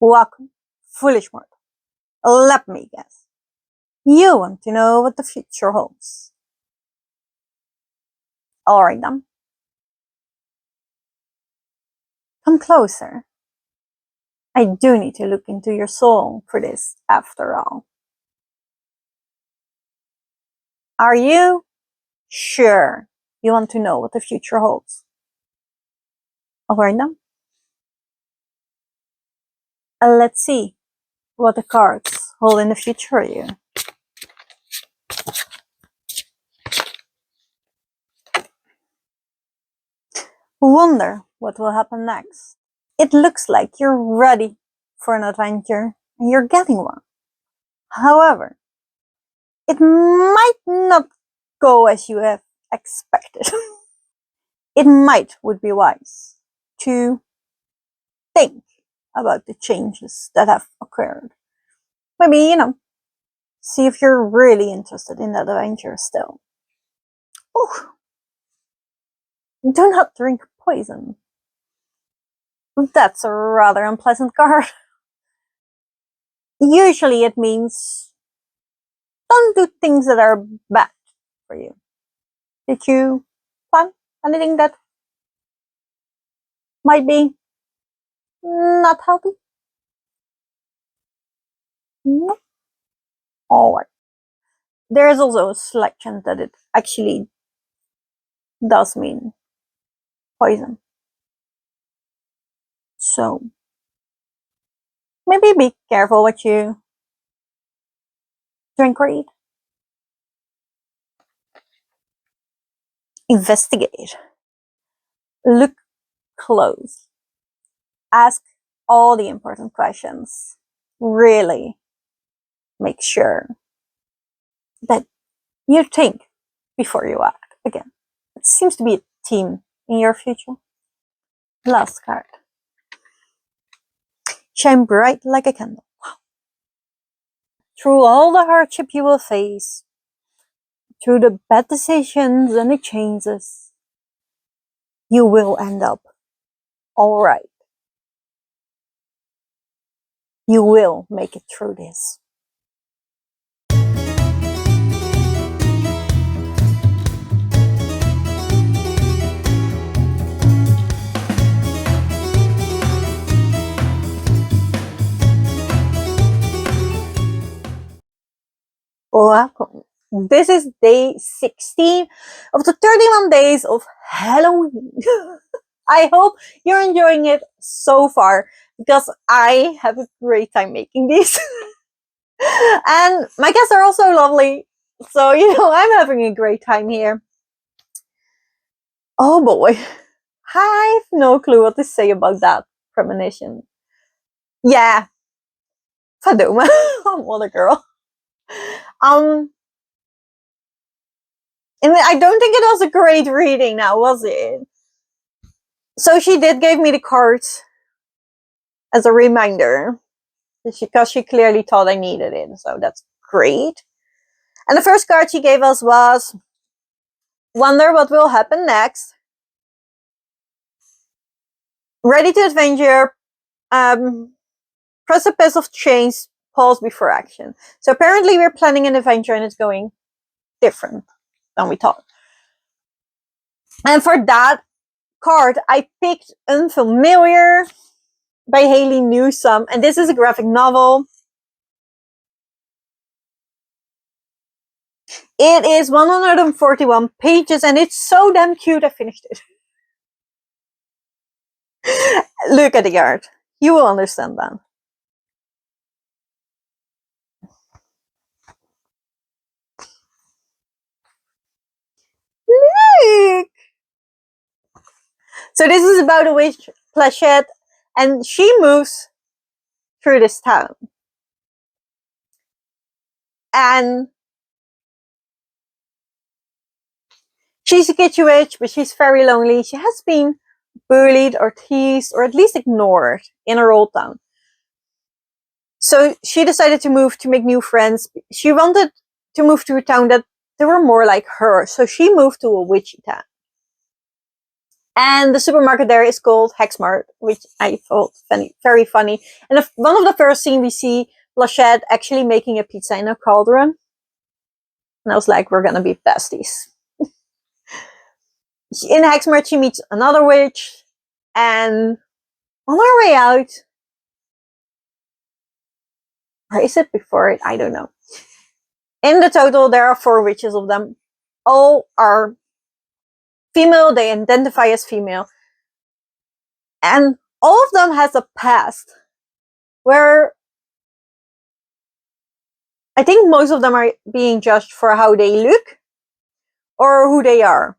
Welcome, foolish mortal. Let me guess. You want to know what the future holds. Alright then. Come closer. I do need to look into your soul for this, after all. Are you sure you want to know what the future holds? Alright then. Let's see what the cards hold in the future for you. Wonder what will happen next. It looks like you're ready for an adventure and you're getting one. However, it might not go as you have expected. It would be wise to think about the changes that have occurred. Maybe, see if you're really interested in that adventure still. Oh, do not drink poison. That's a rather unpleasant card. Usually it means don't do things that are bad for you. Did you plan anything that might be not healthy? No. Alright. There is also a slight chance that it actually does mean poison. So, maybe be careful what you drink or eat. Investigate. Look close. Ask all the important questions. Really make sure that you think before you act. Again, it seems to be a theme in your future. Last card. Shine bright like a candle. Through all the hardship you will face, through the bad decisions and the changes, you will end up alright. You will make it through this. Welcome. This is day 16 of the 31 days of Halloween. I hope you're enjoying it so far, because I have a great time making these. And my guests are also lovely. So, I'm having a great time here. Oh boy. I have no clue what to say about that premonition. Yeah. Faduma. What a girl. And I don't think it was a great reading now, was it? So she did give me the cards as a reminder, because she clearly thought I needed it, so that's great. And the first card she gave us was wonder what will happen next. Ready to adventure, precipice of change, pause before action. So apparently we're planning an adventure and it's going different than we thought. And for that card, I picked Unfamiliar by Haley Newsome, and this is a graphic novel. It is 141 pages and it's so damn cute I finished it. Look at the art. You will understand that. Look! So this is about a witch, Plachette, and she moves through this town. And she's a kitschy witch, but she's very lonely. She has been bullied or teased or at least ignored in her old town. So she decided to move to make new friends. She wanted to move to a town that they were more like her. So she moved to a witchy town. And the supermarket there is called Hexmart, which I thought very funny. And one of the first scenes we see Plachette actually making a pizza in a cauldron. And I was like, we're gonna be besties. In Hexmart, she meets another witch. And on her way out, or is it before it? I don't know. In the total, there are 4 witches of them. All are female. They identify as female. And all of them has a past where I think most of them are being judged for how they look or who they are.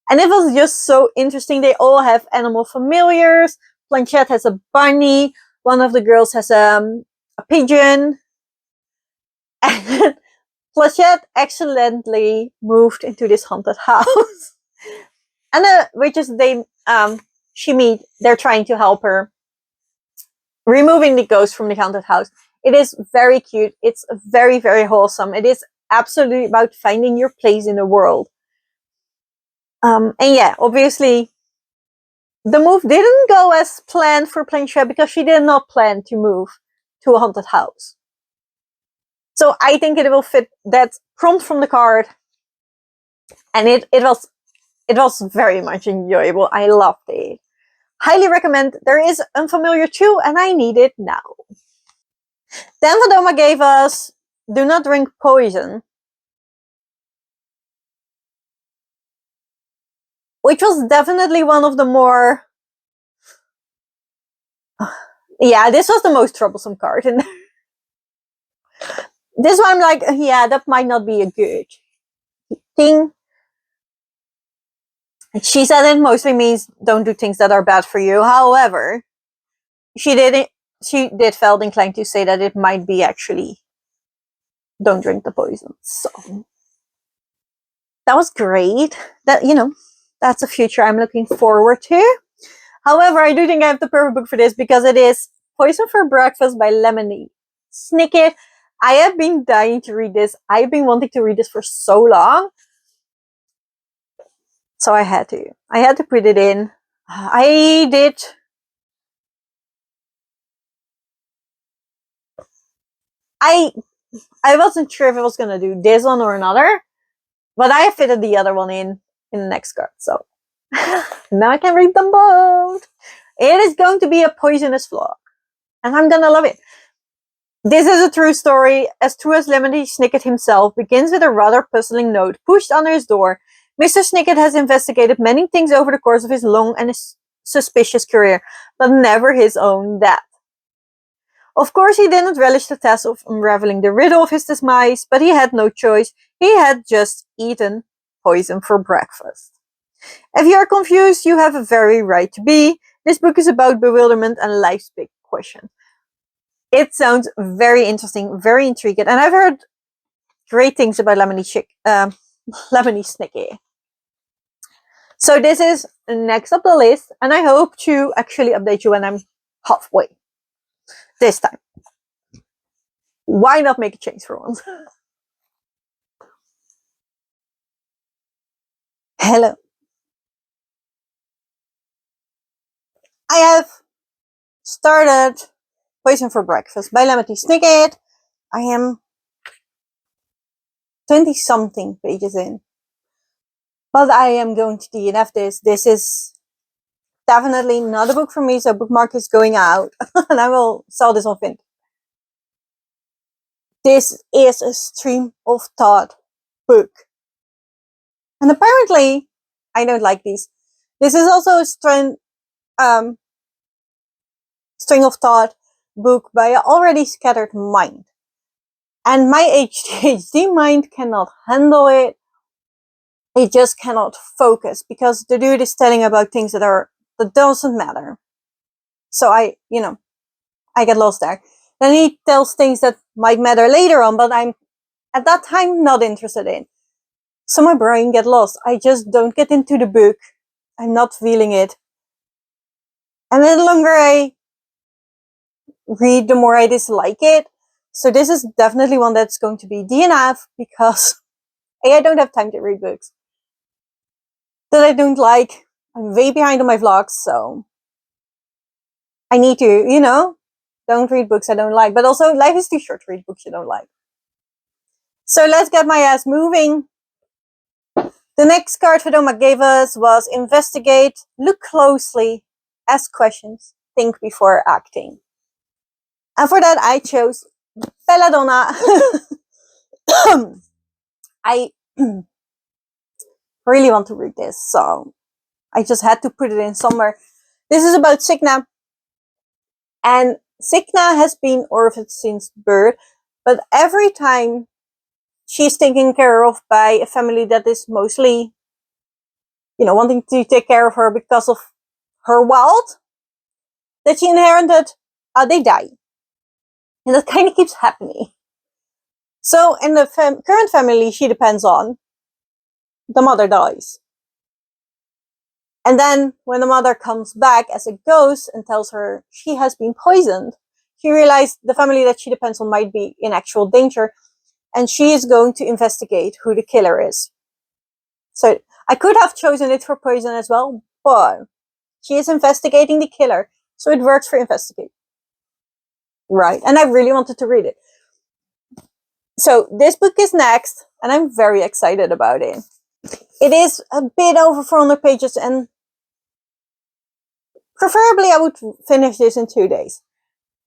And it was just so interesting. They all have animal familiars. Planchette has a bunny. One of the girls has a pigeon. And Planchette accidentally moved into this haunted house. And the witches she meet, they're trying to help her removing the ghost from the haunted house. It is very cute. It's very, very wholesome. It is absolutely about finding your place in the world. And yeah, obviously, the move didn't go as planned for Planchette because she did not plan to move to a haunted house. So I think it will fit that prompt from the card. And it was very much enjoyable. I loved it. Highly recommend. There is Unfamiliar too, and I need it now. Then Vadoma gave us Do Not Drink Poison, which was definitely one of the more... yeah, this was the most troublesome card in there. This one I'm like, yeah, that might not be a good thing. She said it mostly means don't do things that are bad for you. However, she did felt inclined to say that it might be actually don't drink the poison. So that was great. That, you know, that's a future I'm looking forward to. However, I do think I have the perfect book for this because it is Poison for Breakfast by Lemony Snicket. I have been dying to read this. I've been wanting to read this for so long. So I had to put it in. I wasn't sure if I was gonna do this one or another, but I fitted the other one in the next card. So now I can read them both. It is going to be a poisonous vlog, and I'm gonna love it. This is a true story, as true as Lemony Snicket himself, begins with a rather puzzling note pushed under his door. Mr. Snicket has investigated many things over the course of his long and suspicious career, but never his own death. Of course, he didn't relish the task of unraveling the riddle of his demise, but he had no choice. He had just eaten poison for breakfast. If you are confused, you have a very right to be. This book is about bewilderment and life's big question. It sounds very interesting, very intriguing, and I've heard great things about Lemony Snicket. So this is next up the list, and I hope to actually update you when I'm halfway. This time. Why not make a change for once? Hello. I have started Poison for Breakfast by Lemony Snicket. I am 20-something pages in. But I am going to DNF this. This is definitely not a book for me, so bookmark is going out. And I will sell this on Vinted. This is a stream of thought book. And apparently, I don't like these. This is also a string of thought book by an already scattered mind. And my ADHD mind cannot handle it. It just cannot focus because the dude is telling about things that doesn't matter. So I get lost there. Then he tells things that might matter later on, but I'm at that time not interested in. So my brain gets lost. I just don't get into the book. I'm not feeling it. And the longer I read, the more I dislike it. So this is definitely one that's going to be DNF because I don't have time to read books. that I don't like. I'm way behind on my vlogs, so I need to, don't read books I don't like. But also, life is too short to read books you don't like. So let's get my ass moving. The next card Fedoma gave us was investigate, look closely, ask questions, think before acting. And for that, I chose Belladonna. I really want to read this, so I just had to put it in somewhere. This is about Signa. And Signa has been orphaned since birth, but every time she's taken care of by a family that is mostly, wanting to take care of her because of her wealth that she inherited, they die. And that kind of keeps happening. So in the current family she depends on, the mother dies. And then when the mother comes back as a ghost and tells her she has been poisoned, she realized the family that she depends on might be in actual danger, and she is going to investigate who the killer is. So I could have chosen it for poison as well, but she is investigating the killer, so it works for investigate. Right, and I really wanted to read it. So this book is next, and I'm very excited about it. It is a bit over 400 pages, and preferably I would finish this in 2 days.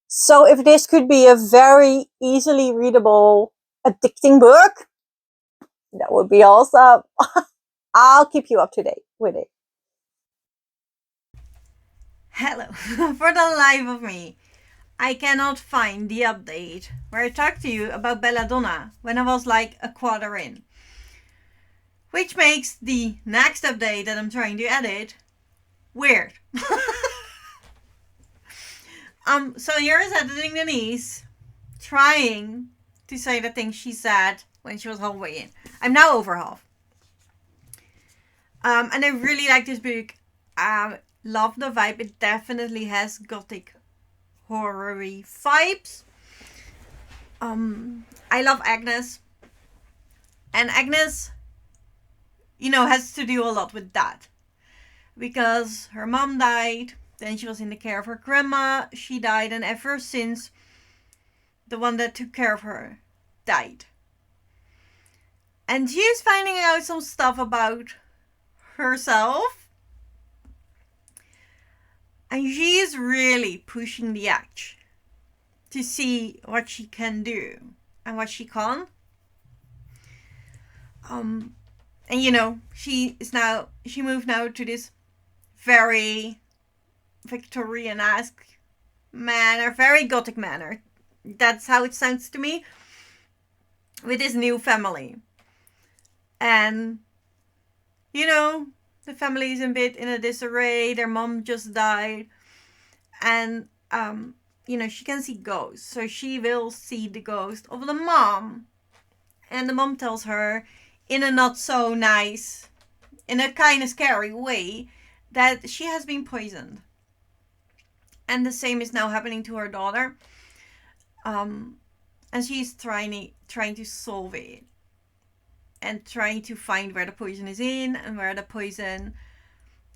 So if this could be a very easily readable, addicting book, that would be awesome. I'll keep you up to date with it. Hello, for the life of me, I cannot find the update where I talked to you about Belladonna when I was like a quarter in. Which makes the next update that I'm trying to edit weird. So here is editing Denise, trying to say the things she said when she was halfway in. I'm now over half. And I really like this book. Love the vibe. It definitely has Gothic horror-y vibes. I love Agnes. And Agnes, has to do a lot with that. Because her mom died, then she was in the care of her grandma, she died, and ever since, the one that took care of her died. And she's finding out some stuff about herself. And she is really pushing the edge to see what she can do and what she can't. And she moved now to this very Victorian-esque manner, very Gothic manner. That's how it sounds to me, with this new family. And, the family is a bit in a disarray. Their mom just died. And, she can see ghosts. So she will see the ghost of the mom. And the mom tells her, in a not so nice, in a kind of scary way, that she has been poisoned. And the same is now happening to her daughter. And she's trying to solve it. And trying to find where the poison is in and where the poison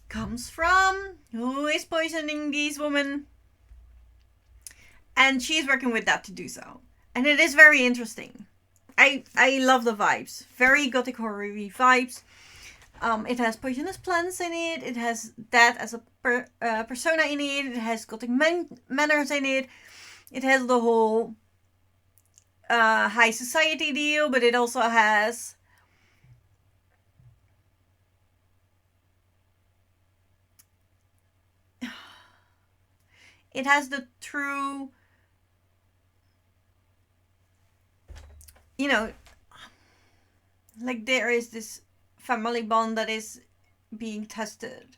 comes from. Who is poisoning these women? And she's working with that to do so. And it is very interesting. I love the vibes. Very Gothic horror-y vibes. It has poisonous plants in it. It has that as a persona in it. It has Gothic manners in it. It has the whole high society deal, but it also has the true, like there is this family bond that is being tested.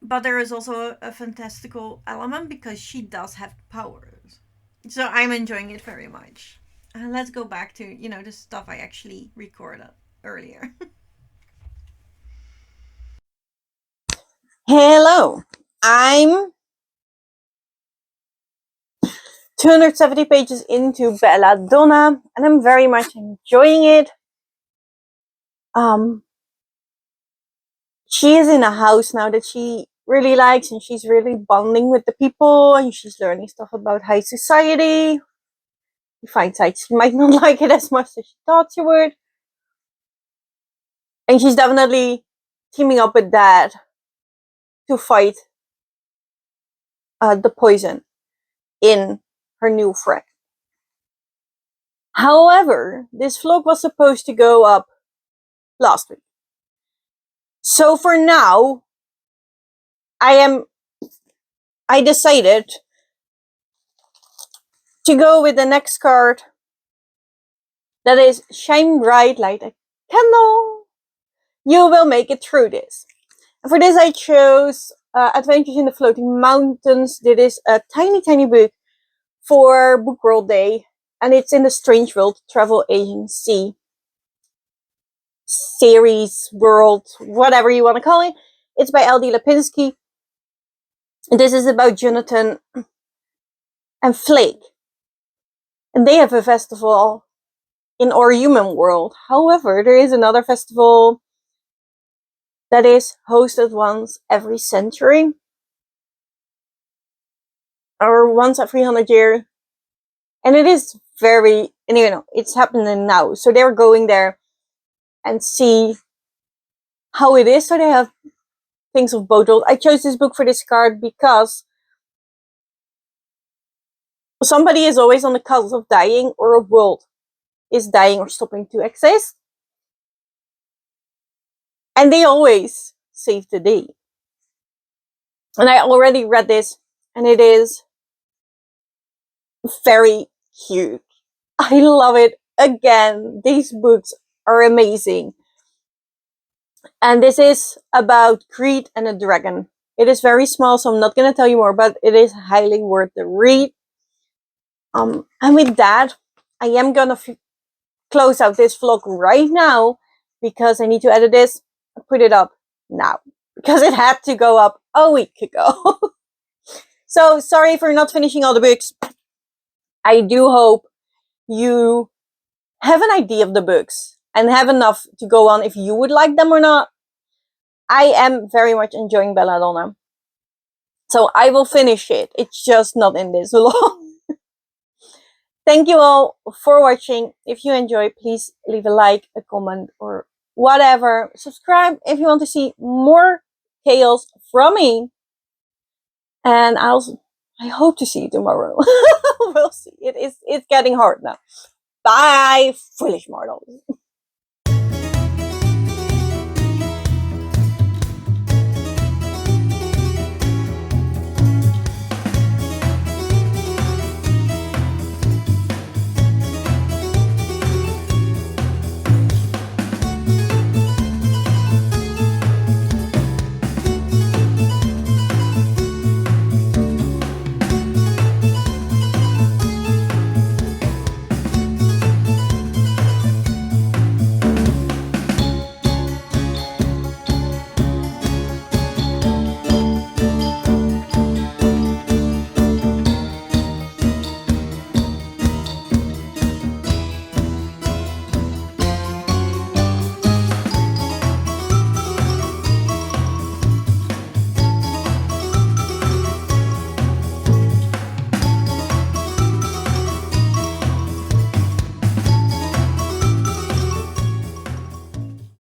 But there is also a fantastical element because she does have powers. So I'm enjoying it very much. And let's go back to, the stuff I actually recorded earlier. Hello, I'm 270 pages into Belladonna, and I'm very much enjoying it. she is in a house now that she really likes, and she's really bonding with the people, and she's learning stuff about high society. She finds out she might not like it as much as she thought she would. And she's definitely teaming up with Dad to fight the poison in her new friend. However, this vlog was supposed to go up last week. So for now, I decided to go with the next card that is Shine Bright Like a Candle. You will make it through this. And for this I chose Adventures in the Floating Mountains. This is a tiny book for Book World Day. And it's in the Strange World Travel Agency series, world, whatever you want to call it. It's by L.D. Lipinski. This is about Jonathan and Flake. And they have a festival in our human world. However, there is another festival that is hosted once every century. Or once every 100 years. And it is very, and you know, it's happening now. So they're going there and see how it is. So they have things of both worlds. I chose this book for this card because somebody is always on the cusp of dying, or a world is dying or stopping to exist. And they always save the day. And I already read this, and it is very cute. I love it. Again, these books are amazing. And this is about greed and a dragon. It is very small, so I'm not going to tell you more, but it is highly worth the read. And with that, I am going to close out this vlog right now because I need to edit this and put it up now because it had to go up a week ago. So sorry for not finishing all the books. I do hope you have an idea of the books and have enough to go on if you would like them or not. I am very much enjoying Belladonna. So I will finish it. It's just not in this vlog. Thank you all for watching. If you enjoy, please leave a like, a comment, or whatever. Subscribe if you want to see more chaos from me. And I hope to see you tomorrow. We'll see. It's getting hard now. Bye, foolish mortals.